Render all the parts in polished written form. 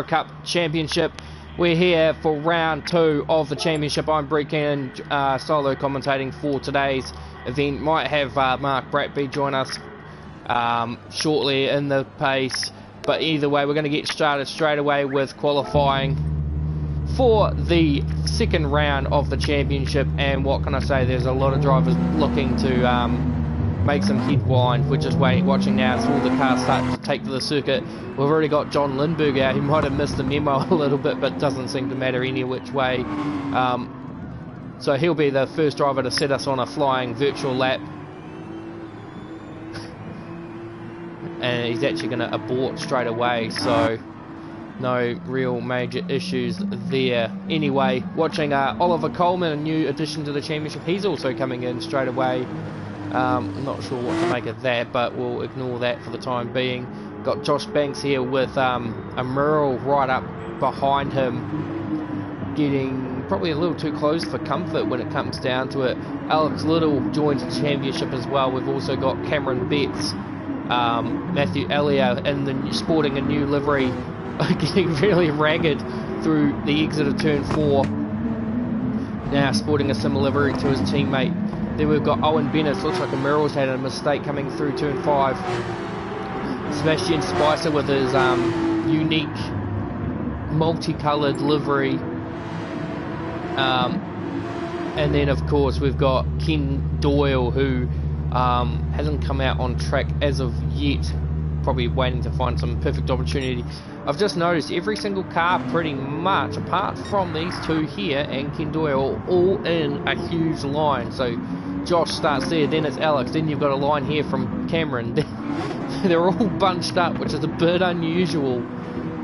Cup Championship. We're here for round 2 of the championship. I'm Brett Keenan, solo commentating for today's event. Might have Mark Bratby join us shortly in the pace, but either way we're going to get started straight away with qualifying for the second round of the championship. And what can I say, there's a lot of drivers looking to make some headwind. We're just watching now as all the cars start to take to the circuit. We've already got John Lindbergh out. He might have missed the memo a little bit, but doesn't seem to matter any which way. So he'll be the first driver to set us on a flying virtual lap. And he's actually going to abort straight away, so no real major issues there. Anyway, watching Oliver Coleman, a new addition to the championship. He's also coming in straight away. I'm not sure what to make of that, but we'll ignore that for the time being. Got Josh Banks here with a Merrill right up behind him, getting probably a little too close for comfort when it comes down to it. Alex Little joins the championship as well. We've also got Cameron Betts, Matthew Elliott sporting a new livery, getting really ragged through the exit of turn 4. Now sporting a similar livery to his teammate. Then we've got Owen Bennett. Looks like a Merrill's had a mistake coming through turn 5. Sebastian Spicer with his unique multicoloured livery. And then of course we've got Ken Doyle, who hasn't come out on track as of yet. Probably waiting to find some perfect opportunity. I've just noticed every single car pretty much, apart from these two here and Ken Doyle, all in a huge line. So Josh starts there, then it's Alex, then you've got a line here from Cameron. They're all bunched up, which is a bit unusual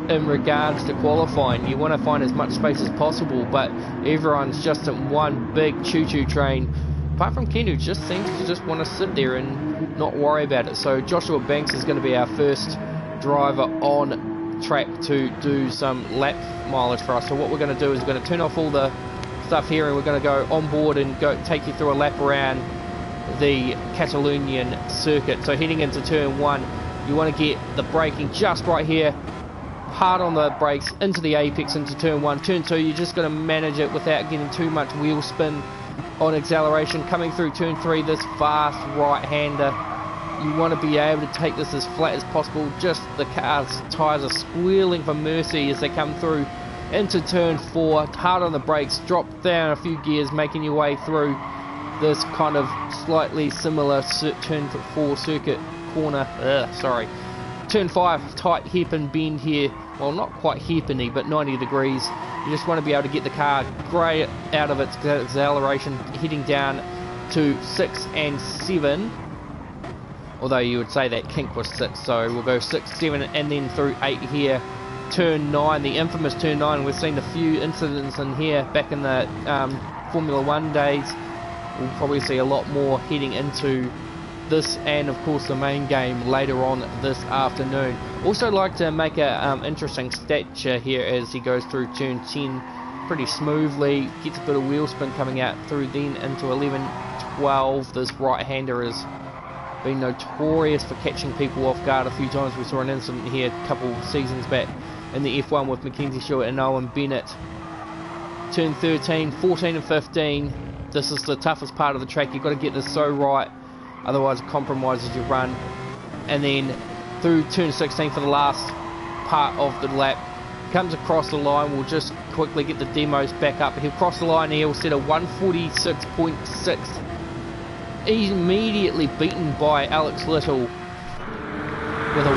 in regards to qualifying. You want to find as much space as possible, but everyone's just in one big choo-choo train. Apart from Ken, who just seems to just want to sit there and not worry about it. So Joshua Banks is going to be our first driver on track to do some lap mileage for us. So what we're going to do is we're going to turn off all the stuff here, and we're going to go on board and go take you through a lap around the Catalunya circuit. So heading into turn 1, you want to get the braking just right here, hard on the brakes into the apex into turn 1. Turn 2, you're just going to manage it without getting too much wheel spin on acceleration. Coming through turn 3, this fast right-hander, you want to be able to take this as flat as possible. Just the car's tyres are squealing for mercy as they come through into turn 4, hard on the brakes, drop down a few gears, making your way through this kind of slightly similar turn 4 circuit corner. Turn 5, tight hairpin bend here. Well, not quite hairpiny, but 90 degrees. You just want to be able to get the car great out of its acceleration, heading down to 6 and 7. Although you would say that kink was 6, so we'll go 6, 7, and then through 8 here. Turn 9, the infamous turn 9. We've seen a few incidents in here back in the Formula 1 days. We'll probably see a lot more heading into this and of course the main game later on this afternoon. Also like to make a interesting stature here as he goes through turn 10 pretty smoothly, gets a bit of wheel spin coming out through then into 11, 12. This right-hander has been notorious for catching people off guard a few times. We saw an incident here a couple seasons back in the F1 with Mackenzie Stewart and Owen Bennett. Turn 13, 14 and 15. This is the toughest part of the track. You've got to get this so right, otherwise it compromises your run. And then through turn 16 for the last part of the lap, comes across the line. We'll just quickly get the demos back up. He'll cross the line here. He'll set a 146.6, immediately beaten by Alex Little with a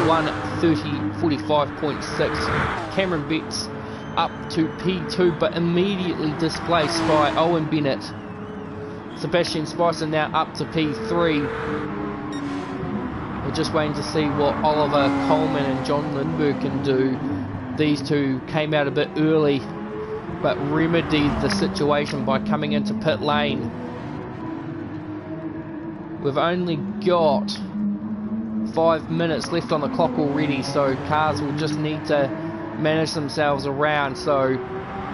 130.45.6. Cameron Betts up to P2, but immediately displaced by Owen Bennett. Sebastian Spicer now up to P3. We're just waiting to see what Oliver Coleman and John Lindbergh can do. These two came out a bit early, but remedied the situation by coming into pit lane. We've only got 5 minutes left on the clock already, so cars will just need to manage themselves around. So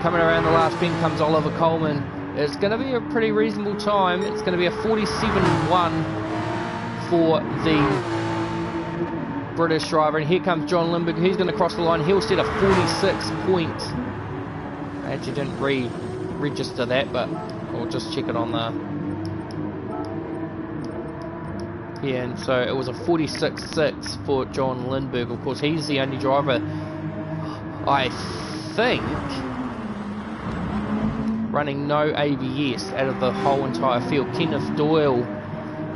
coming around the last bend comes Oliver Coleman. It's going to be a pretty reasonable time. It's going to be a 47.1 for the British driver, and here comes John Lindberg. He's going to cross the line. He'll set a 46 points. I actually didn't register that, but we'll just check it on the... Yeah, and so it was a 46.6 for John Lindberg. Of course, he's the only driver, I think, running no ABS out of the whole entire field. Kenneth Doyle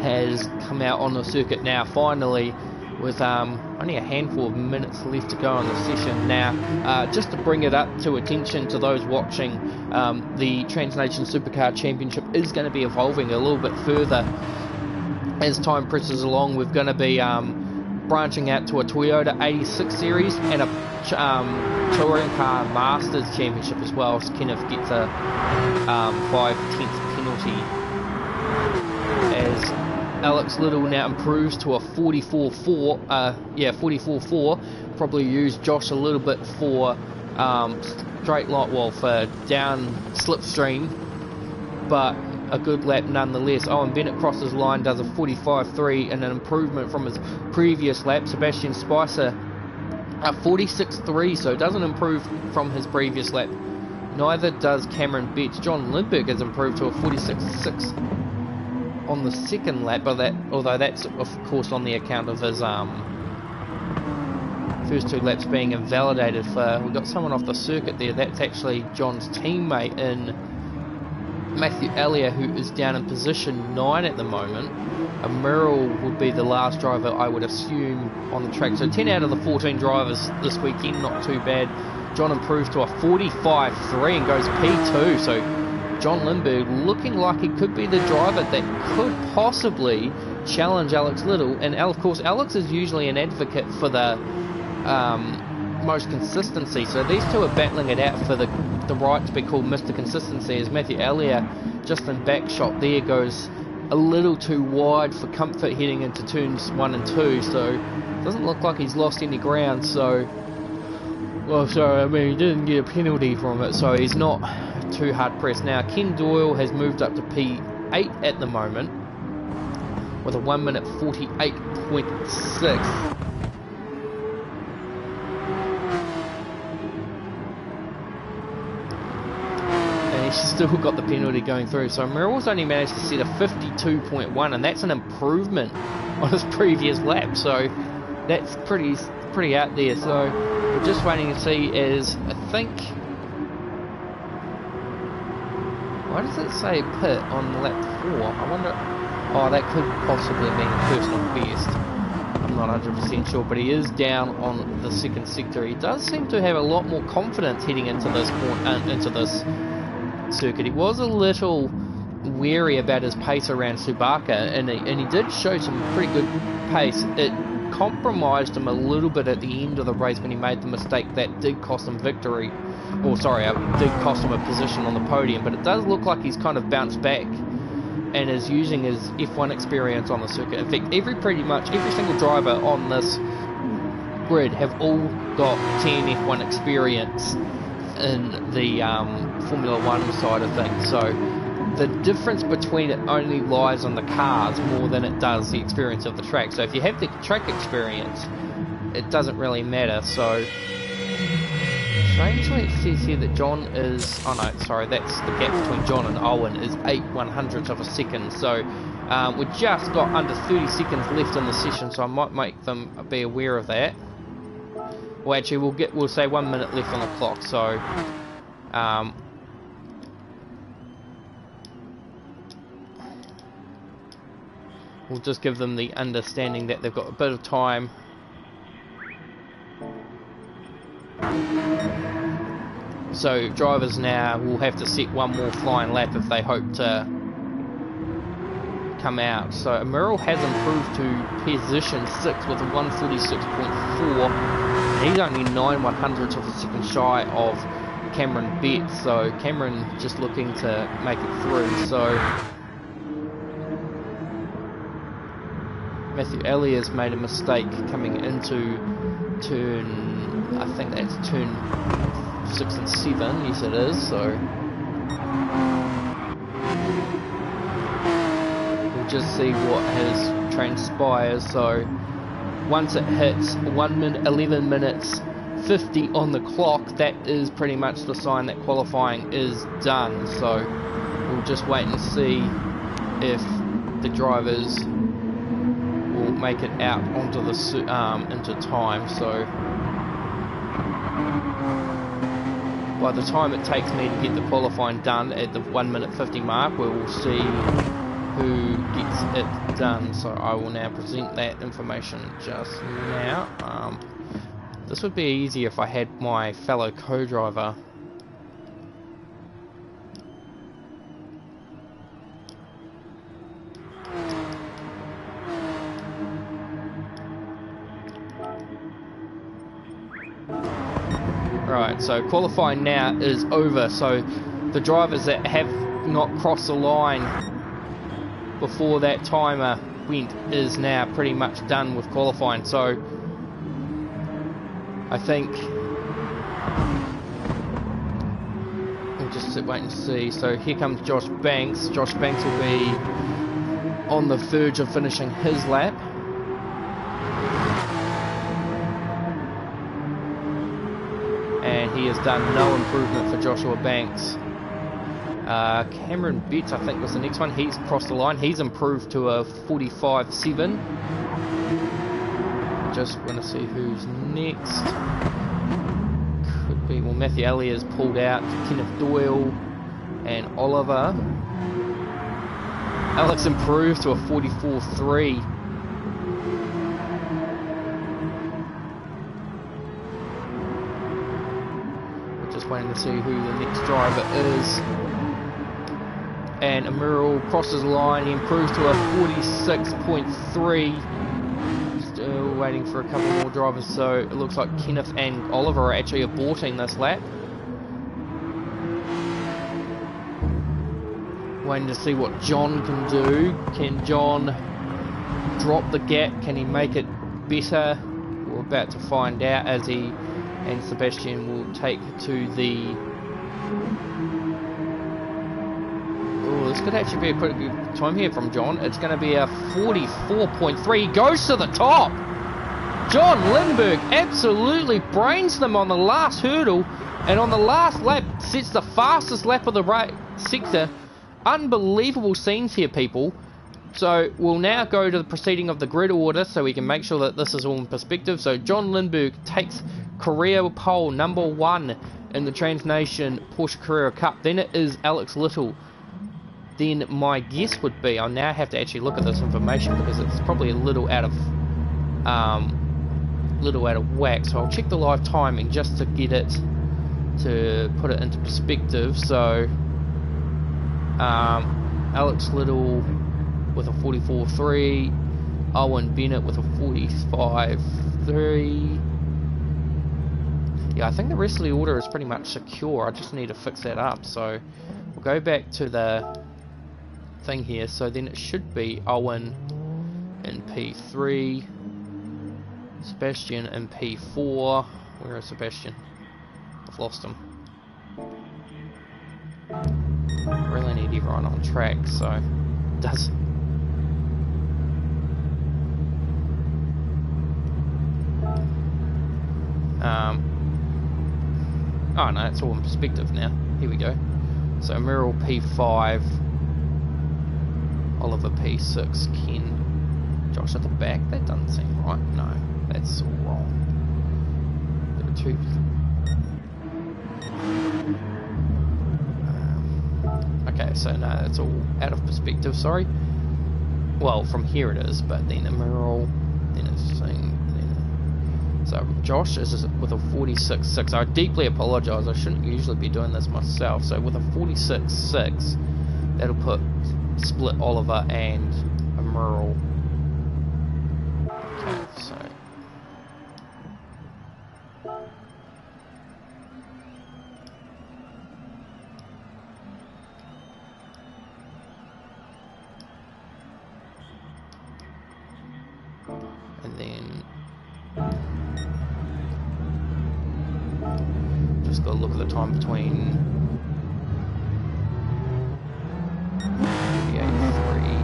has come out on the circuit now, finally, with only a handful of minutes left to go on the session now. Just to bring it up to attention to those watching, the Trans Nation Supercar Championship is going to be evolving a little bit further as time presses along. We're going to be branching out to a Toyota 86 series and a touring car Masters Championship as well. So Kenneth gets a 5/10 penalty as Alex Little now improves to a 44.4. Probably used Josh a little bit for straight line, well, for down slipstream, but a good lap nonetheless. Owen Bennett crosses line, does a 45.3 and an improvement from his previous lap. Sebastian Spicer a 46.3, so doesn't improve from his previous lap. Neither does Cameron Betts. John Lindberg has improved to a 46.6 on the second lap, but although that's of course on the account of his first two laps being invalidated. We've got someone off the circuit there. That's actually John's teammate in Matthew Elliott, who is down in position 9 at the moment. Merrill would be the last driver, I would assume, on the track. So 10 out of the 14 drivers this weekend, not too bad. John improved to a 45.3 and goes P2. So John Lindberg looking like he could be the driver that could possibly challenge Alex Little. And of course, Alex is usually an advocate for the most consistency. So these two are battling it out for the right to be called Mr. Consistency, as Matthew Elliott, just in back shot there, goes a little too wide for comfort heading into turns 1 and 2, so it doesn't look like he's lost any ground. So, well, sorry, I mean, he didn't get a penalty from it, so he's not too hard pressed. Now Ken Doyle has moved up to P8 at the moment with a 1 minute 48.6. Still got the penalty going through. So Merrill's only managed to set a 52.1, and that's an improvement on his previous lap, so that's pretty out there. So we're just waiting to see, as I think, why does it say pit on lap 4? I wonder, oh, that could possibly mean a personal best. I'm not 100% sure, but he is down on the second sector. He does seem to have a lot more confidence heading into this circuit. He was a little wary about his pace around Subaka, and he did show some pretty good pace. It compromised him a little bit at the end of the race when he made the mistake that did cost him victory, or sorry, did cost him a position on the podium. But it does look like he's kind of bounced back and is using his F1 experience on the circuit. In fact, pretty much every single driver on this grid have all got 10 F1 experience in the Formula 1 side of things. So the difference between it only lies on the cars more than it does the experience of the track. So if you have the track experience, it doesn't really matter. So strangely it says here that John is, oh no, sorry, that's the gap between John and Owen is 8/100ths of a second. So we've just got under 30 seconds left in the session, so I might make them be aware of that. Well, actually, we'll say 1 minute left on the clock. So, we'll just give them the understanding that they've got a bit of time. So, drivers now will have to set one more flying lap if they hope to come out. So, Merrill has improved to position 6 with a 146.4. He's only 9/100ths of a second shy of Cameron Betts, so Cameron just looking to make it through. So Matthew Elliott's made a mistake coming into turn, I think that's turn 6 and 7, yes it is, so we'll just see what has transpired. So once it hits 11 minutes 50 on the clock, that is pretty much the sign that qualifying is done. So we'll just wait and see if the drivers will make it out onto the into time. So by the time it takes me to get the qualifying done at the 1 minute 50 mark, we will see who gets it done. So I will now present that information just now. This would be easier if I had my fellow co-driver. Right, so qualifying now is over, so the drivers that have not crossed the line before that timer went is now pretty much done with qualifying. So I think we'll just wait and see. So here comes Josh Banks. Josh Banks will be on the verge of finishing his lap. And he has done no improvement for Joshua Banks. Cameron Betts, I think, was the next one. He's crossed the line. He's improved to a 45.7. Just want to see who's next. Could be, well, Matthew Elliott's pulled out. Kenneth Doyle and Oliver. Alex improved to a 44.3. We're just waiting to see who the next driver is. And Amiral crosses the line. He improves to a 46.3. Still waiting for a couple more drivers, so it looks like Kenneth and Oliver are actually aborting this lap. Waiting to see what John can do. Can John drop the gap? Can he make it better? We're about to find out as he and Sebastian will take to the... Oh, this could actually be a pretty good time here from John. It's going to be a 44.3. He goes to the top. John Lindbergh absolutely brains them on the last hurdle, and on the last lap sets the fastest lap of the sector. Unbelievable scenes here, people. So we'll now go to the proceeding of the grid order so we can make sure that this is all in perspective. So John Lindbergh takes Carera pole number 1 in the Transnation Porsche Carrera Cup. Then it is Alex Little. Then my guess would be, I'll now have to actually look at this information because it's probably a little out of whack. So I'll check the live timing just to get it, to put it into perspective. So Alex Little with a 44.3, Owen Bennett with a 45.3. Yeah, I think the rest of the order is pretty much secure. I just need to fix that up. So we'll go back to the thing here. So then it should be Owen in P3, Sebastian in P4. Where is Sebastian? I've lost him. Really need everyone on track, so it does. Oh no, it's all in perspective now. Here we go. So Merrill P5, Oliver P6, Ken, Josh at the back. That doesn't seem right. No, that's all wrong. There are two. Okay, so no, that's all out of perspective. Sorry. Well, from here it is, but then Merrill, then it's saying. So Josh is with a 46.6. I deeply apologise. I shouldn't usually be doing this myself. So with a 46.6, that'll put split Oliver and a Merle. Okay, so and then just got to look at the time between 38.3.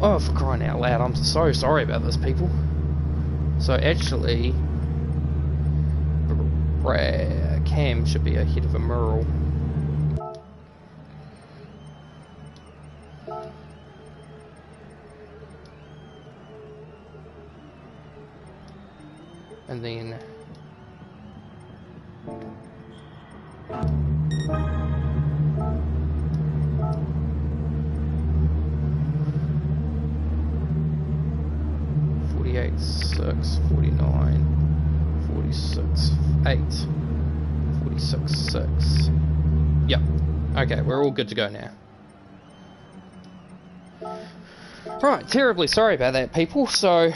Oh, for crying out loud, I'm so sorry about this, people. So actually, Cam should be ahead of a Merle. And then .46, 49, 46, 8, 46, 6. Yep. Okay, we're all good to go now. Right, terribly sorry about that, people. So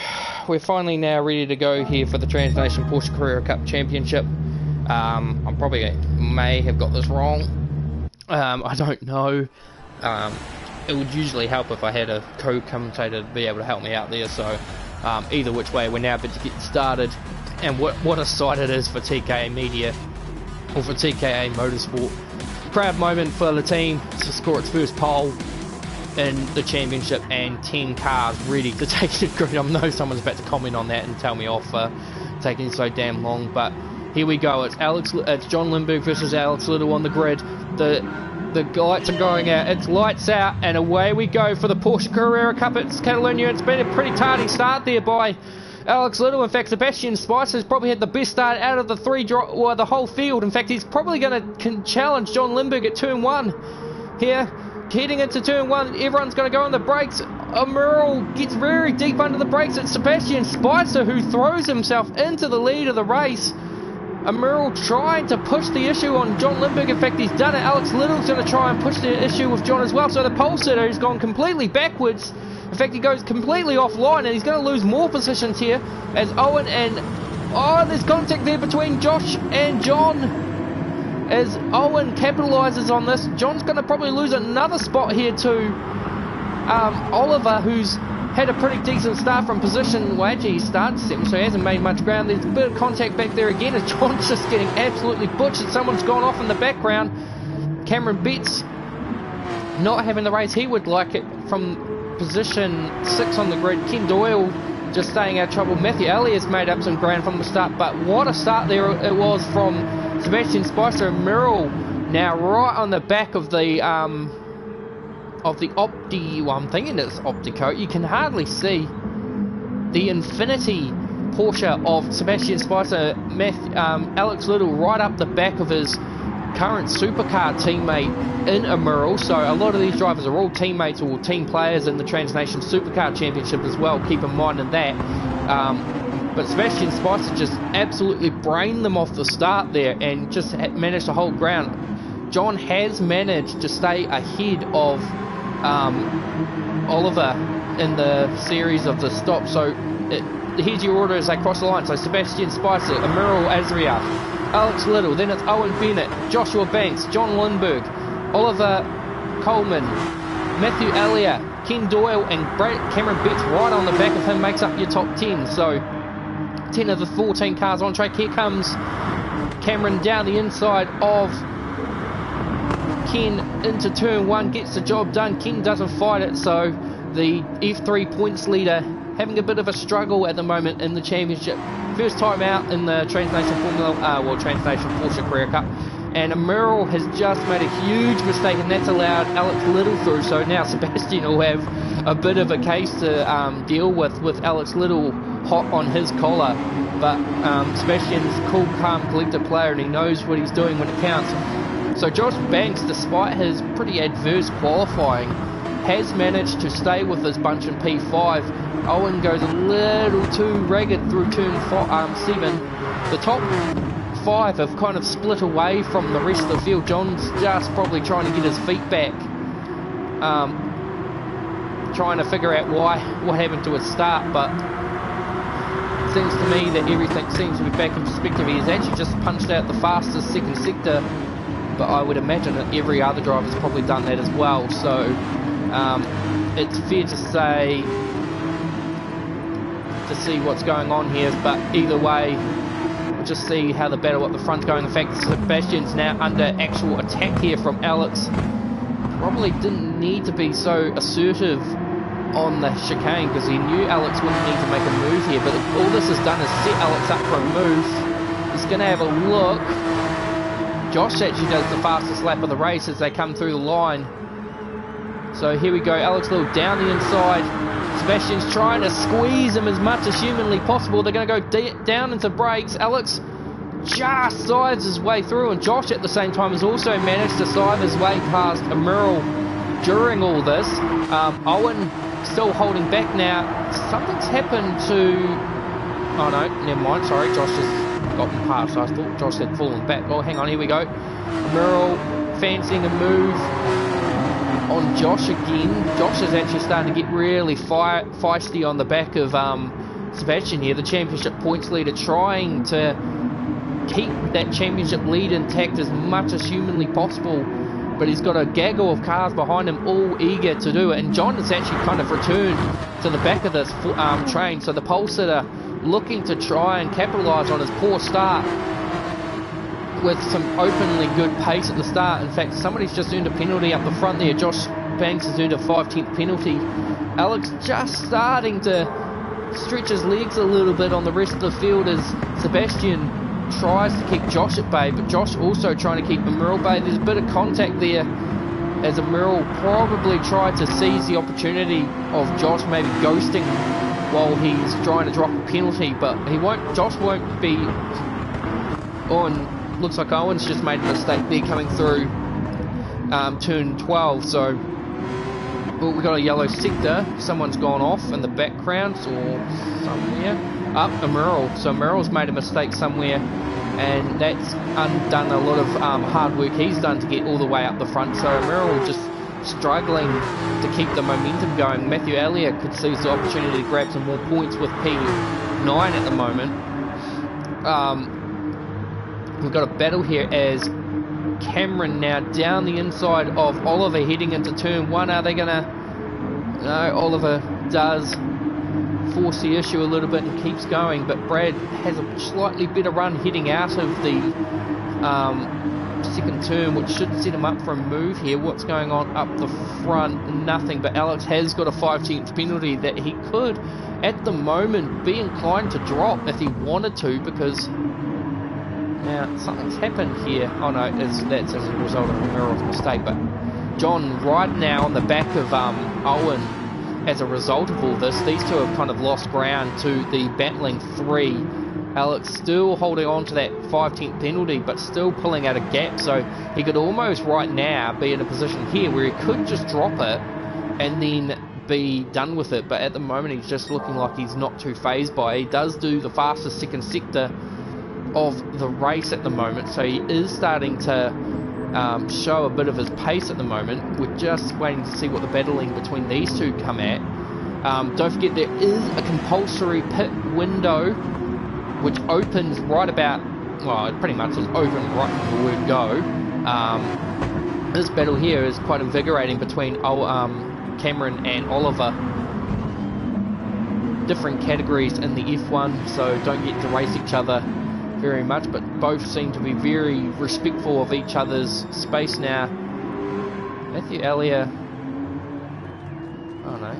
we're finally now ready to go here for the Transnation Porsche Carrera Cup Championship. I probably may have got this wrong. I don't know. It would usually help if I had a co-commentator to be able to help me out there. So either which way, we're now about to get started. And what a sight it is for TKA Media, or for TKA Motorsport. Proud moment for the team to score its first pole in the championship, and 10 cars ready to take the grid. I know someone's about to comment on that and tell me off for taking so damn long, but here we go. It's John Lindberg versus Alex Little on the grid. The lights are going out. It's lights out, and away we go for the Porsche Carrera Cup. It's Catalunya. It's been a pretty tardy start there by Alex Little. In fact, Sebastian Spicer's probably had the best start out of the the whole field. In fact, he's probably going to challenge John Lindberg at turn 1 here. Heading into turn 1, everyone's going to go on the brakes. Merle gets very deep under the brakes. It's Sebastian Spicer who throws himself into the lead of the race. Merle trying to push the issue on John Lindberg. In fact, he's done it. Alex Little's going to try and push the issue with John as well. So the pole sitter has gone completely backwards. In fact, he goes completely offline, and he's going to lose more positions here as Owen and... Oh, there's contact there between Josh and John. As Owen capitalises on this, John's going to probably lose another spot here to Oliver, who's had a pretty decent start from position. Well, actually, he started second, so he hasn't made much ground. There's a bit of contact back there again, as John's just getting absolutely butchered. Someone's gone off in the background. Cameron Betts not having the race he would like it from position 6 on the grid. Ken Doyle just staying out of trouble. Matthew Elliott's made up some ground from the start, but what a start there it was from Sebastian Spicer. And Merle now right on the back of the Opti, well, I'm thinking it's Optico. You can hardly see the Infinity Porsche of Sebastian Spicer. Alex Little right up the back of his current supercar teammate in Merle. So a lot of these drivers are all teammates or team players in the Transnation Supercar Championship as well. Keep in mind in that. But Sebastian Spicer just absolutely brained them off the start there and just managed to hold ground. John has managed to stay ahead of Oliver in the series of the stops. So here's your order as they cross the line. So Sebastian Spicer, Merle Azria, Alex Little, then it's Owen Bennett, Joshua Banks, John Lindberg, Oliver Coleman, Matthew Elliott, Ken Doyle, and Cameron Betts right on the back of him makes up your top 10. So 10 of the 14 cars on track. Here comes Cameron down the inside of Ken into turn 1, gets the job done. Ken doesn't fight it, so the F3 points leader having a bit of a struggle at the moment in the championship. First time out in the Transnation Transnation Porsche Carrera Cup. And Merle has just made a huge mistake, and that's allowed Alex Little through. So now Sebastian will have a bit of a case to deal with Alex Little hot on his collar. But Sebastian's a cool, calm, collected player, and he knows what he's doing when it counts. So Josh Banks, despite his pretty adverse qualifying, has managed to stay with his bunch in P5. Owen goes a little too ragged through turn 7. The top 5 have kind of split away from the rest of the field. John's just probably trying to get his feet back, trying to figure out what happened to his start, but it seems to me that everything seems to be back in perspective. He has actually just punched out the fastest second sector, but I would imagine that every other driver's probably done that as well. So it's fair to say, to see what's going on here, but either way, we'll just see how the battle at the front's going. In fact, Sebastian's now under actual attack here from Alex. Probably didn't need to be so assertive on the chicane because he knew Alex wouldn't need to make a move here, but all this has done is set Alex up for a move. He's going to have a look. Josh actually does the fastest lap of the race as they come through the line. So here we go, Alex Little down the inside. Sebastian's trying to squeeze him as much as humanly possible. They're going to go down into brakes. Alex just sides his way through, and Josh at the same time has also managed to side his way past Emerald during all this. Owen still holding back now. Something's happened to... Oh no, never mind, sorry, Josh has gotten past. I thought Josh had fallen back. Oh, hang on, here we go. Emerald fancying a move on Josh again. Josh is actually starting to get really feisty on the back of Sebastian here, the championship points leader, trying to keep that championship lead intact as much as humanly possible, but he's got a gaggle of cars behind him all eager to do it, and John has actually kind of returned to the back of this train, so the pole sitter looking to try and capitalise on his poor start with some openly good pace at the start. In fact, somebody's just earned a penalty up the front there. Josh Banks has earned a 5/10 penalty. Alex just starting to stretch his legs a little bit on the rest of the field as Sebastian tries to keep Josh at bay, but Josh also trying to keep Emerald at bay. There's a bit of contact there as Emerald probably tried to seize the opportunity of Josh maybe ghosting while he's trying to drop a penalty, but he won't. Josh won't be on. Looks like Owen's just made a mistake there coming through turn 12, so we've got a yellow sector. Someone's gone off in the background or somewhere. Up Emerald. So Emerald's made a mistake somewhere, and that's undone a lot of hard work he's done to get all the way up the front. So Emerald just struggling to keep the momentum going. Matthew Elliott could seize the opportunity to grab some more points with P9 at the moment. We've got a battle here as Cameron now down the inside of Oliver heading into turn 1. Are they gonna... No, Oliver does force the issue a little bit and keeps going, but Brad has a slightly better run heading out of the second turn, which should set him up for a move here. What's going on up the front? Nothing, but Alex has got a 5/10 penalty that he could at the moment be inclined to drop if he wanted to, because now something's happened here. Oh no, that's as a result of Merrill's mistake, but John right now on the back of Owen as a result of all this. These two have kind of lost ground to the battling 3. Alex still holding on to that 5/10 penalty, but still pulling out a gap, so he could almost right now be in a position here where he could just drop it and then be done with it, but at the moment he's just looking like he's not too phased by it. He does do the fastest second sector of the race at the moment, so he is starting to show a bit of his pace at the moment. We're just waiting to see what the battling between these two come at. Don't forget there is a compulsory pit window which opens right about, well, it pretty much is open right from the word go. This battle here is quite invigorating between Cameron and Oliver. Different categories in the F1, so don't get to race each other very much, but both seem to be very respectful of each other's space now. Matthew Elliott, oh no,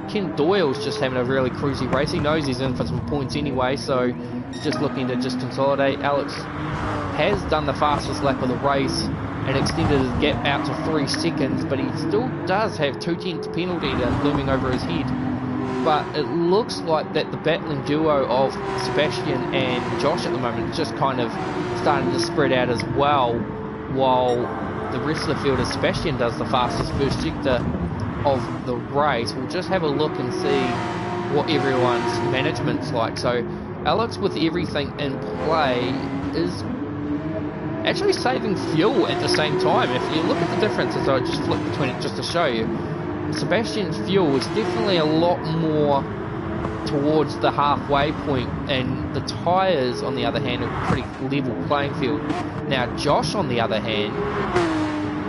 Ken Doyle's just having a really cruisy race. He knows he's in for some points anyway, so he's just looking to just consolidate. Alex has done the fastest lap of the race and extended his gap out to 3 seconds, but he still does have 2/10 penalty that's looming over his head. But it looks like that the battling duo of Sebastian and Josh at the moment is just kind of starting to spread out as well, while the rest of the field, as Sebastian does the fastest first sector of the race. We'll just have a look and see what everyone's management's like. So Alex, with everything in play, is actually saving fuel at the same time. If you look at the differences, I'll just flip between it just to show you. Sebastian's fuel is definitely a lot more towards the halfway point, and the tyres on the other hand are pretty level playing field. Now Josh on the other hand,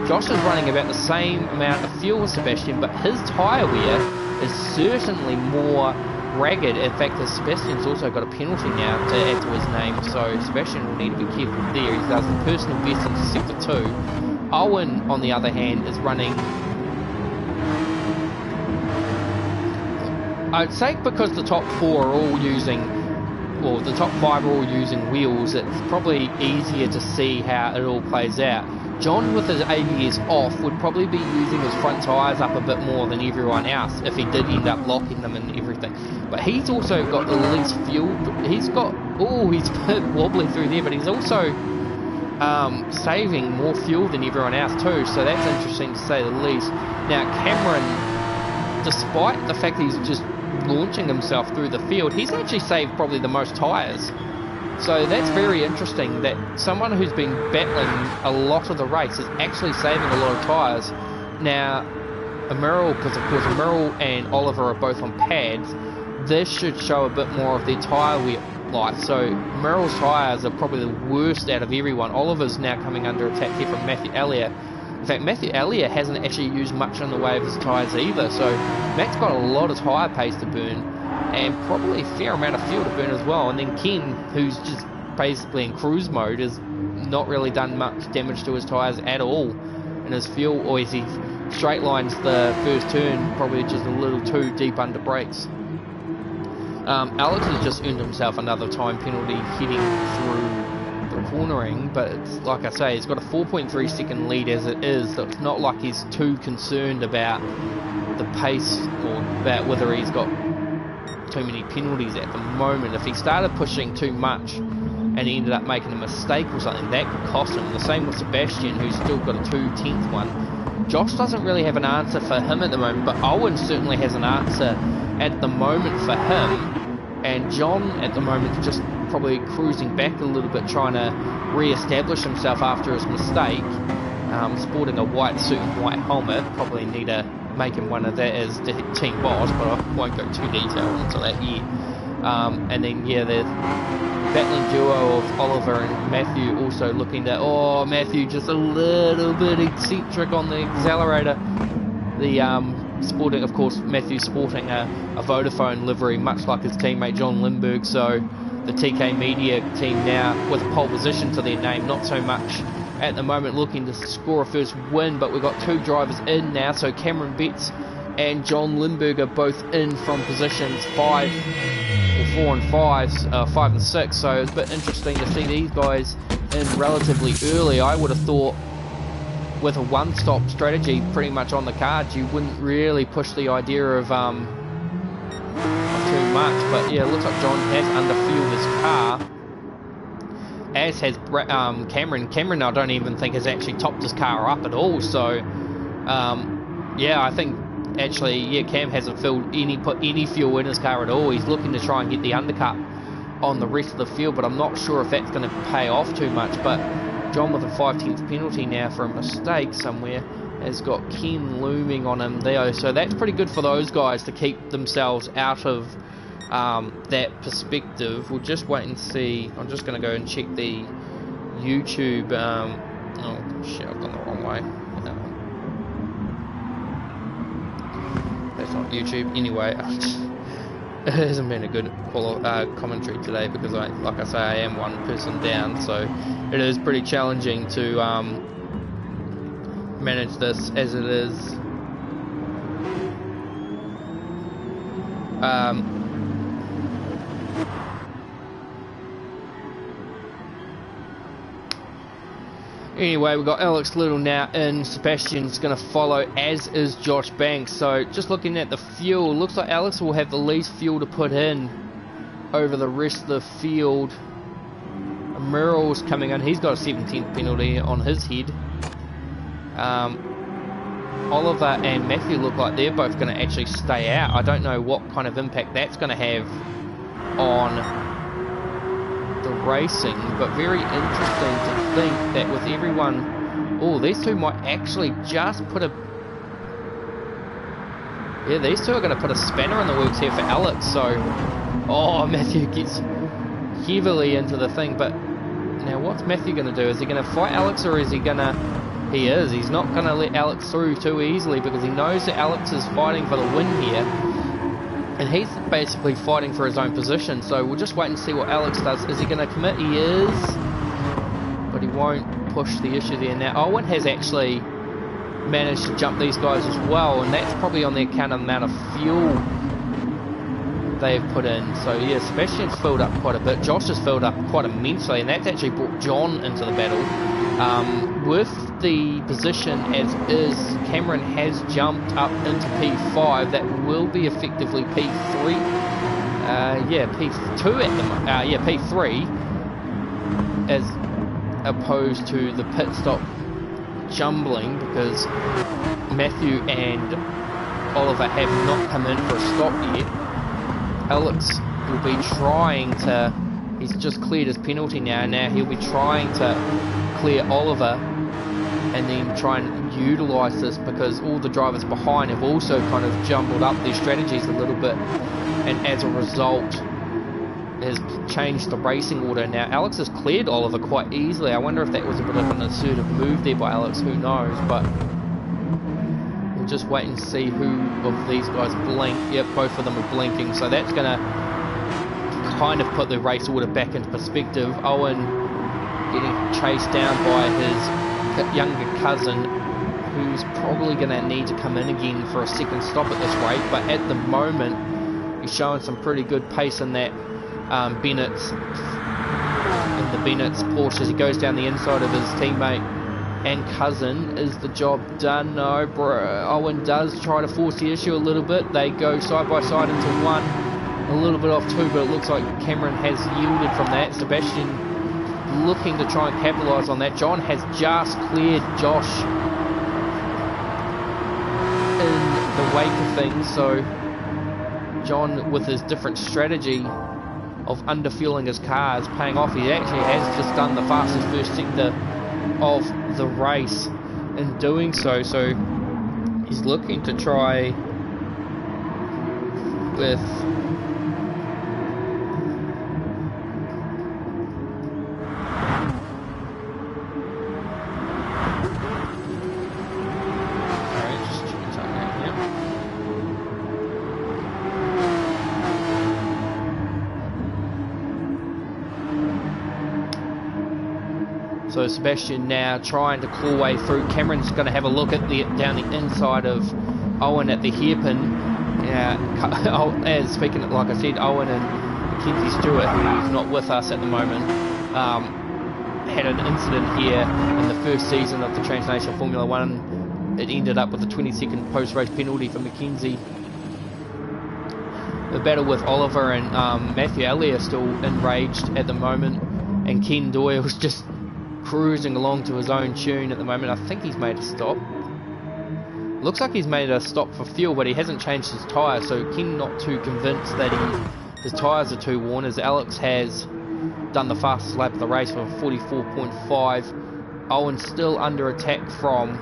Josh is running about the same amount of fuel as Sebastian, but his tyre wear is certainly more ragged. In fact, Sebastian's also got a penalty now to add to his name, so Sebastian will need to be careful there. He does the personal best into sector 2. Owen on the other hand is running I'd say because the top 4 are all using, well, the top 5 are all using wheels, it's probably easier to see how it all plays out. John, with his ABS off, would probably be using his front tyres up a bit more than everyone else if he did end up locking them and everything. But he's also got the least fuel. He's got, oh, he's a bit wobbly through there, but he's also saving more fuel than everyone else too, so that's interesting to say the least. Now Cameron, despite the fact that he's just launching himself through the field, he's actually saved probably the most tyres. So that's very interesting that someone who's been battling a lot of the race is actually saving a lot of tyres. Now, Merrill, because of course Merrill and Oliver are both on pads, this should show a bit more of their tyre wear life. So Merrill's tyres are probably the worst out of everyone. Oliver's now coming under attack here from Matthew Elliott. In fact, Matthew Elliott hasn't actually used much in the way of his tyres either, so Matt's got a lot of tyre pace to burn, and probably a fair amount of fuel to burn as well. And then Ken, who's just basically in cruise mode, has not really done much damage to his tyres at all. And his fuel, or as he straight lines the first turn, probably just a little too deep under brakes. Alex has just earned himself another time penalty heading through the cornering, but it's, like I say, he's got a 4.3 second lead as it is, so it's not like he's too concerned about the pace or about whether he's got too many penalties at the moment. If he started pushing too much and he ended up making a mistake or something, that could cost him. The same with Sebastian, who's still got a 2/10 one. Josh doesn't really have an answer for him at the moment, but Owen certainly has an answer at the moment for him. And John at the moment is just probably cruising back a little bit, trying to re-establish himself after his mistake. Sporting a white suit and white helmet, probably need to make him one of that as the team boss, but I won't go too detailed into that yet. And then yeah, the battling duo of Oliver and Matthew also looking to, oh, Matthew just a little bit eccentric on the accelerator. The sporting, of course, Matthew sporting a Vodafone livery, much like his teammate John Lindbergh, so the TK Media team now with a pole position to their name, not so much at the moment looking to score a first win, but we've got 2 drivers in now, so Cameron Betts and John Lindbergh are both in from positions 5 or 4 and 5, 5 and 6, so it's a bit interesting to see these guys in relatively early. I would have thought with a one-stop strategy pretty much on the cards, you wouldn't really push the idea of too much, but yeah, it looks like John has underfueled his car, as has Cameron. Cameron, I don't even think has actually topped his car up at all, so yeah, I think actually, yeah, Cam hasn't put any fuel in his car at all. He's looking to try and get the undercut on the rest of the field, but I'm not sure if that's going to pay off too much. But John with a 5/10 penalty now for a mistake somewhere has got Ken looming on him there, so that's pretty good for those guys to keep themselves out of that perspective. We'll just wait and see. I'm just going to go and check the YouTube. Oh shit, I've gone the wrong way. That's not YouTube. Anyway, it hasn't been a good commentary today because, like I say, I am one person down, so it is pretty challenging to manage this as it is. Anyway, we've got Alex Little now in. Sebastian's going to follow, as is Josh Banks. So just looking at the fuel, looks like Alex will have the least fuel to put in over the rest of the field. Merrill's coming in. He's got a 17th penalty on his head. Oliver and Matthew look like they're both going to actually stay out. I don't know what kind of impact that's going to have on the racing, but very interesting to think that with everyone, oh, these two might actually just put a, yeah, these two are going to put a spanner in the works here for Alex. So, oh, Matthew gets heavily into the thing, but now what's Matthew going to do? Is he going to fight Alex, or is he going to, he's not going to let Alex through too easily, because he knows that Alex is fighting for the win here. And he's basically fighting for his own position, so we'll just wait and see what Alex does. Is he going to commit? He is, but he won't push the issue there. Now, Owen has actually managed to jump these guys as well, and that's probably on the account of the amount of fuel they've put in. So yeah, Sebastian's filled up quite a bit. Josh has filled up quite immensely, and that's actually brought John into the battle. With the position as is, Cameron has jumped up into P5. That will be effectively P3. Yeah, P2 at the moment. Yeah, P3, as opposed to the pit stop jumbling, because Matthew and Oliver have not come in for a stop yet. Alex will be trying to, he's just cleared his penalty now he'll be trying to clear Oliver and then try and utilise this, because all the drivers behind have also kind of jumbled up their strategies a little bit, and as a result has changed the racing order. Now Alex has cleared Oliver quite easily. I wonder if that was a bit of an assertive move there by Alex, who knows, but we'll just wait and see who of these guys blink. Yep, both of them are blinking, so that's going to kind of put the race order back into perspective. Owen getting chased down by his younger cousin, who's probably going to need to come in again for a second stop at this rate, but at the moment he's showing some pretty good pace in that Bennett's Porsche as he goes down the inside of his teammate and cousin. Is the job done? No, Owen does try to force the issue a little bit. They go side by side into one, a little bit off two, but it looks like Cameron has yielded from that. Sebastian looking to try and capitalise on that. John has just cleared Josh in the wake of things, so John, with his different strategy of underfueling his car, is paying off. He actually has just done the fastest first sector of the race in doing so, so he's looking to try with So Sebastian now trying to claw way through. Cameron's going to have a look at down the inside of Owen at the hairpin. As speaking, like I said, Owen and Mackenzie Stewart, who's not with us at the moment, had an incident here in the first season of the Transnational Formula 1. It ended up with a 20-second post-race penalty for Mackenzie. The battle with Oliver and Matthew Elliott are still enraged at the moment, and Ken Doyle's just cruising along to his own tune at the moment. I think he's made a stop. Looks like he's made a stop for fuel, but he hasn't changed his tyre, so Ken not too convinced that his tyres are too worn, as Alex has done the fastest lap of the race with 44.5. Owen still under attack from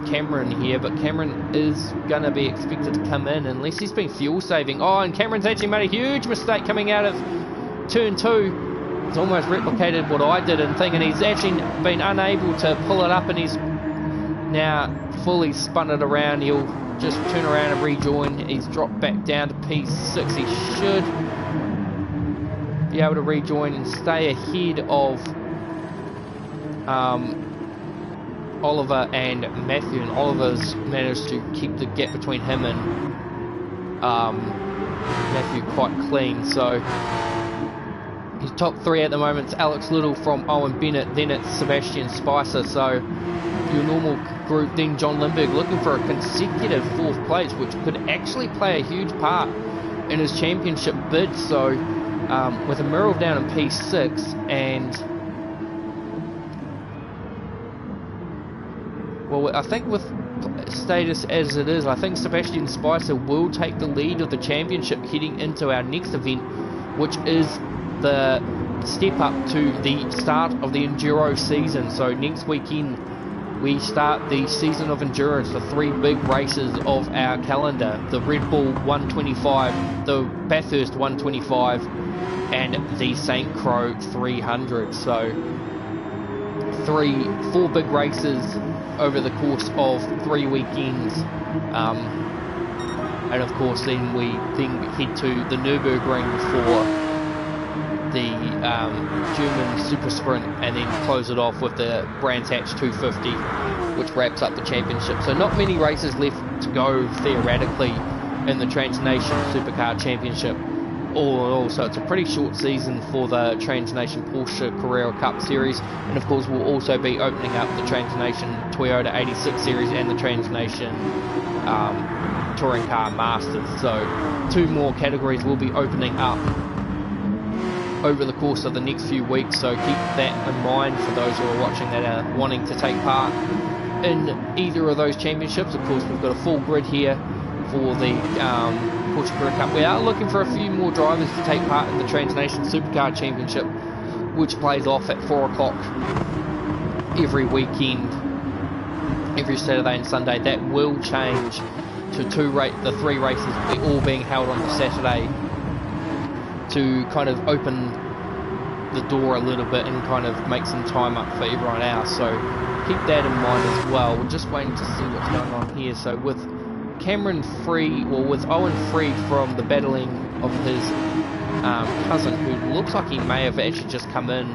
Cameron here, but Cameron is going to be expected to come in unless he's been fuel saving. Oh, and Cameron's actually made a huge mistake coming out of turn 2. He's almost replicated what I did and thing, and he's actually been unable to pull it up, and he's now fully spun it around. He'll just turn around and rejoin. He's dropped back down to P6. He should be able to rejoin and stay ahead of Oliver and Matthew, and Oliver's managed to keep the gap between him and Matthew quite clean. So his top three at the moment is Alex Little from Owen Bennett, then it's Sebastian Spicer. So your normal group, then John Lindbergh looking for a consecutive fourth place, which could actually play a huge part in his championship bid. So with a Merrill down in P6, and well, I think with status as it is, I think Sebastian Spicer will take the lead of the championship heading into our next event, which is the step up to the start of the Enduro season. So next weekend we start the season of endurance, the three big races of our calendar: the Red Bull 125, the Bathurst 125, and the St. Croix 300. So four big races over the course of 3 weekends, and of course then we head to the Nürburgring for the German SuperSprint, and then close it off with the Brands Hatch 250, which wraps up the championship. So not many races left to go theoretically in the Trans-Nation Supercar Championship all in all. So it's a pretty short season for the Trans-Nation Porsche Carera Cup Series, and of course we'll also be opening up the Trans-Nation Toyota 86 Series and the Trans-Nation Touring Car Masters. So 2 more categories will be opening up over the course of the next few weeks, so keep that in mind for those who are watching that are wanting to take part in either of those championships. Of course, we've got a full grid here for the Porsche Carera Cup. We are looking for a few more drivers to take part in the Trans-Nation Supercar Championship, which plays off at 4 o'clock every weekend, every Saturday and Sunday. That will change to the 3 races all being held on the Saturday, to kind of open the door a little bit and kind of make some time up for everyone else. So keep that in mind as well. We're just waiting to see what's going on here. So with Cameron free, or with Owen free from the battling of his cousin, who looks like he may have actually just come in,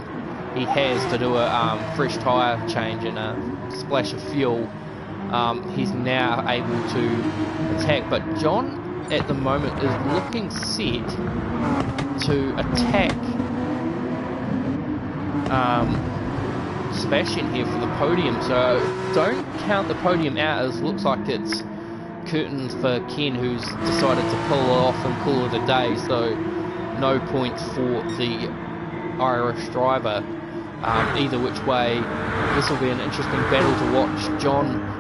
he has, to do a fresh tyre change and a splash of fuel. He's now able to attack, but John at the moment is looking set to attack Sebastian here for the podium. So don't count the podium out, as looks like it's curtains for Ken, who's decided to pull it off and call it a day. So no points for the Irish driver. Either which way, this will be an interesting battle to watch. John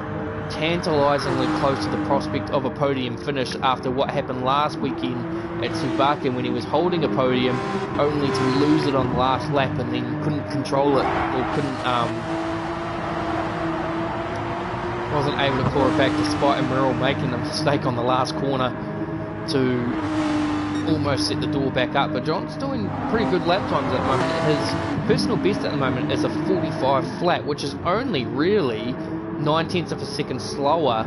tantalisingly close to the prospect of a podium finish after what happened last weekend at Subaken, when he was holding a podium only to lose it on the last lap and then couldn't control it, or wasn't able to claw it back, despite Merrill making a mistake on the last corner to almost set the door back up. But John's doing pretty good lap times at the moment. His personal best at the moment is a 45 flat, which is only really 9/10 of a second slower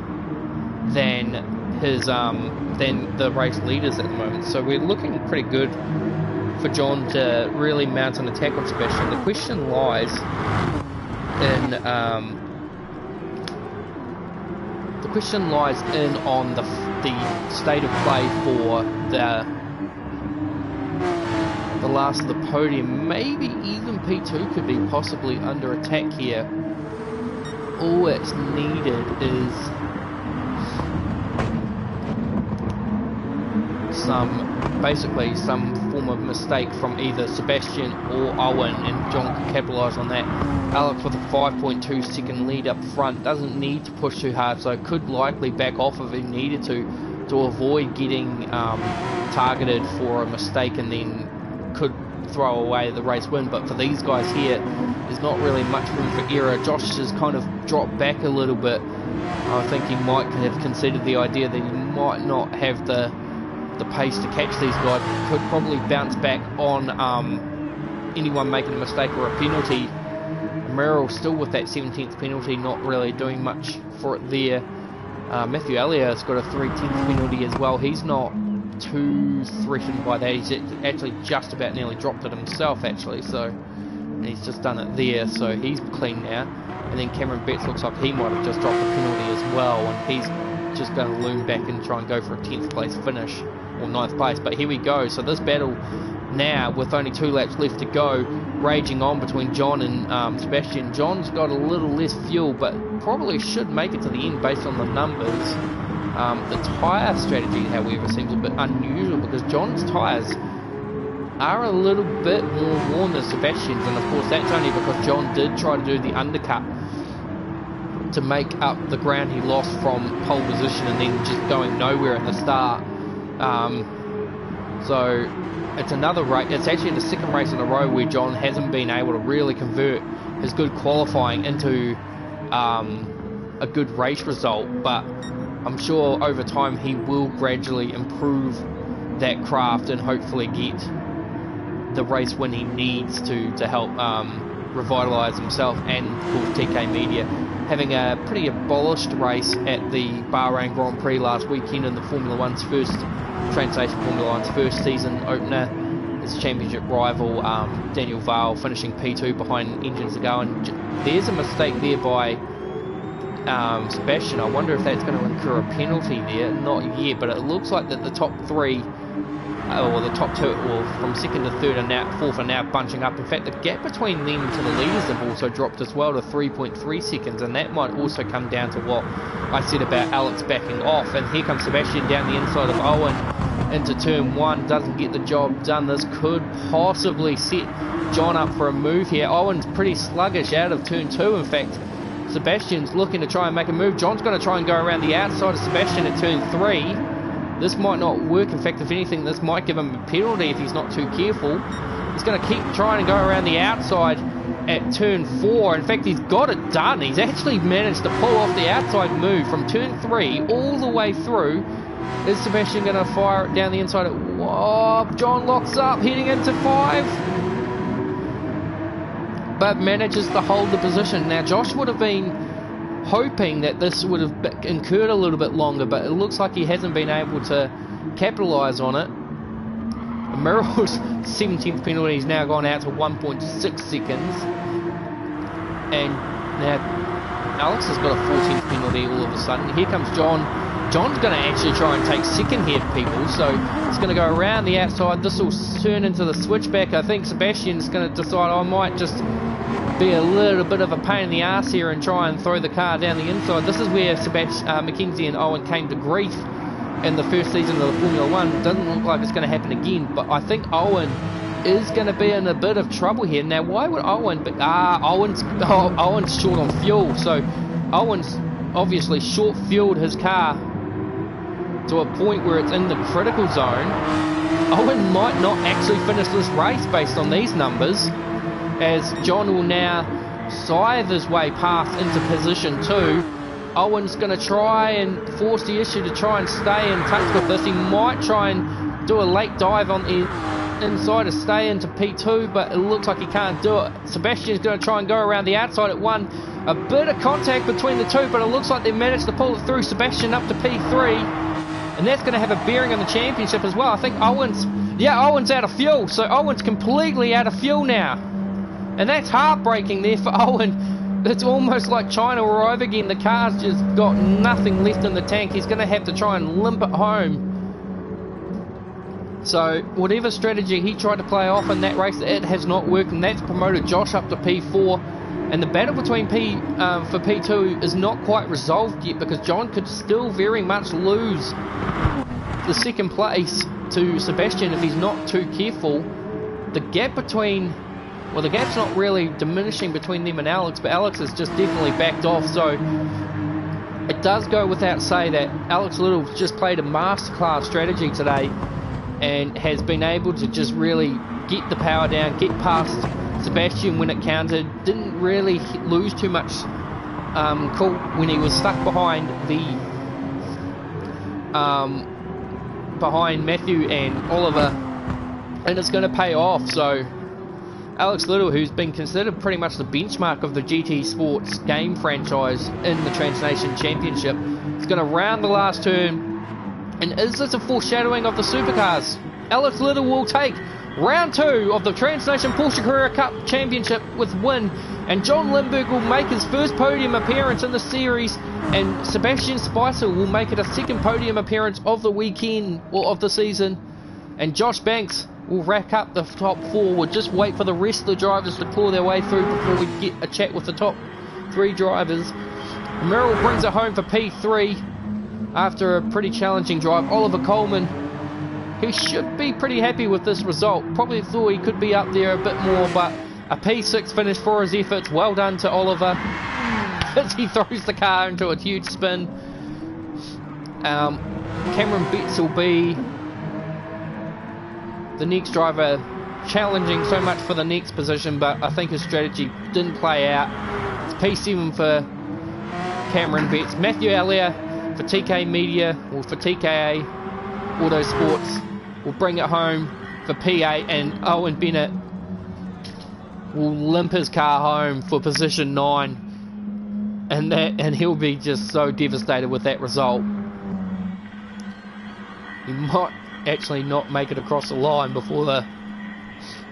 than his than the race leaders at the moment. So we're looking pretty good for John to really mount an attack on Sebastian. The question lies in on the state of play for the last of the podium. Maybe even P2 could be possibly under attack here. All that's needed is some form of mistake from either Sebastian or Owen, and John can capitalise on that. Alex with a 5.2 second lead up front, doesn't need to push too hard, so could likely back off if he needed to avoid getting targeted for a mistake, and then could throw away the race win. But for these guys here, there's not really much room for error. Josh has kind of dropped back a little bit. I think he might have considered the idea that he might not have the pace to catch these guys. Could probably bounce back on anyone making a mistake or a penalty. Merrill still with that 17th penalty, not really doing much for it there. Matthew Elliott's got a 3/10 penalty as well. He's not too threatened by that. He's actually just about nearly dropped it himself, actually. So he's just done it there. So he's clean now. And then Cameron Betts looks like he might have just dropped a penalty as well, and he's just going to loom back and try and go for a 10th place finish, or 9th place. But here we go. So this battle now, with only 2 laps left to go, raging on between John and Sebastian. John's got a little less fuel, but probably should make it to the end based on the numbers. The tyre strategy, however, seems a bit unusual, because John's tyres are a little bit more worn than Sebastian's, and of course that's only because John did try to do the undercut to make up the ground he lost from pole position and then just going nowhere at the start. So it's another race. It's actually the 2nd race in a row where John hasn't been able to really convert his good qualifying into a good race result, but I'm sure over time he will gradually improve that craft and hopefully get the race when he needs to help revitalise himself and, of course, TK Media. Having a pretty abolished race at the Bahrain Grand Prix last weekend in the Trans-Nation Formula 1's first season opener. His championship rival Daniel Vale finishing P2 behind engines to go, and there's a mistake there by Sebastian. I wonder if that's going to incur a penalty there. Not yet, but it looks like that the top three, or the top two, or from second to third and now fourth are now bunching up. In fact, the gap between them to the leaders have also dropped as well to 3.3 seconds, and that might also come down to what I said about Alex backing off. And here comes Sebastian down the inside of Owen into turn one, doesn't get the job done. This could possibly set John up for a move here. Owen's pretty sluggish out of turn two. In fact, Sebastian's looking to try and make a move. John's going to try and go around the outside of Sebastian at turn three. This might not work. In fact, if anything, this might give him a penalty if he's not too careful. He's going to keep trying to go around the outside at turn four. In fact, he's got it done. He's actually managed to pull off the outside move from turn three all the way through. Is Sebastian going to fire it down the inside? Whoa, John locks up, heading into five, but manages to hold the position. Now, Josh would have been hoping that this would have incurred a little bit longer, but it looks like he hasn't been able to capitalise on it. Merrill's 17th penalty has now gone out to 1.6 seconds, and now Alex has got a 14th penalty all of a sudden. Here comes John. John's going to actually try and take second here, people, so he's going to go around the outside. This will turn into the switchback. I think Sebastian's going to decide, I might just be a little bit of a pain in the ass here and try and throw the car down the inside. This is where Mackenzie and Owen came to grief in the first season of the Formula 1. Doesn't look like it's going to happen again, but I think Owen is going to be in a bit of trouble here. Now, why would Owen be... Owen's short on fuel, so Owen's obviously short-fueled his car to a point where it's in the critical zone. Owen might not actually finish this race based on these numbers, as John will now scythe his way past into position two. Owen's going to try and force the issue to try and stay in touch with this. He might try and do a late dive on the inside to stay into P2, but it looks like he can't do it. Sebastian's going to try and go around the outside at one. A bit of contact between the two, but it looks like they managed to pull it through. Sebastian up to P3, and that's going to have a bearing on the championship as well. I think Owen's out of fuel, so Owen's completely out of fuel now, and that's heartbreaking there for Owen. It's almost like China all over again. The car's just got nothing left in the tank. He's going to have to try and limp it home. So whatever strategy he tried to play off in that race, it has not worked, and that's promoted Josh up to P4. And the battle between for P2 is not quite resolved yet, because John could still very much lose the second place to Sebastian if he's not too careful. The gap between... Well, the gap's not really diminishing between them and Alex, but Alex has just definitely backed off. So it does go without say that Alex Little just played a masterclass strategy today and has been able to just really get the power down, get past Sebastian when it counted. Didn't really lose too much cool when he was stuck behind behind Matthew and Oliver, and it's going to pay off. So Alex Little, who's been considered pretty much the benchmark of the GT Sports game franchise in the Trans Nation Championship, is going to round the last turn. And is this a foreshadowing of the supercars? Alex Little will take round two of the Trans Nation Porsche Carera Cup Championship with win, and John Lindberg will make his first podium appearance in the series, and Sebastian Spicer will make it a second podium appearance of the weekend, or of the season, and Josh Banks will rack up the top four. We'll just wait for the rest of the drivers to claw their way through before we get a chat with the top three drivers. Merrill brings it home for P3 after a pretty challenging drive. Oliver Coleman, he should be pretty happy with this result. Probably thought he could be up there a bit more, but a P6 finish for his efforts. Well done to Oliver as he throws the car into a huge spin. Cameron Betts will be the next driver, challenging so much for the next position, but I think his strategy didn't play out. It's P7 for Cameron Betts. Matthew Allier for TK Media, or for TKA Autosports, will bring it home for P8, and Owen Bennett will limp his car home for position 9, and he'll be just so devastated with that result. He might actually not make it across the line before the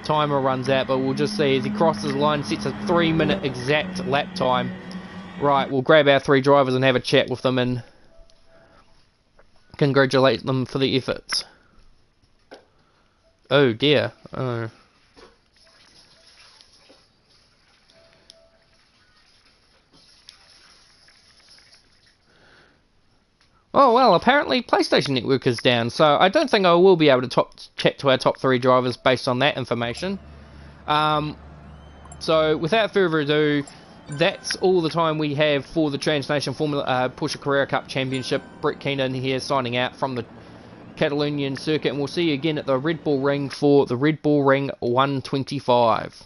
timer runs out, but we'll just see as he crosses the line, sets a 3-minute exact lap time, Right, we'll grab our 3 drivers and have a chat with them and congratulate them for the efforts. Oh dear. Oh. Oh well, apparently PlayStation Network is down, so I don't think I will be able to chat to our top 3 drivers based on that information. So without further ado, that's all the time we have for the Transnation Formula Porsche Carrera Cup Championship. Brett Keenan here signing out from the Catalunian circuit, and we'll see you again at the Red Bull Ring for the Red Bull Ring 125.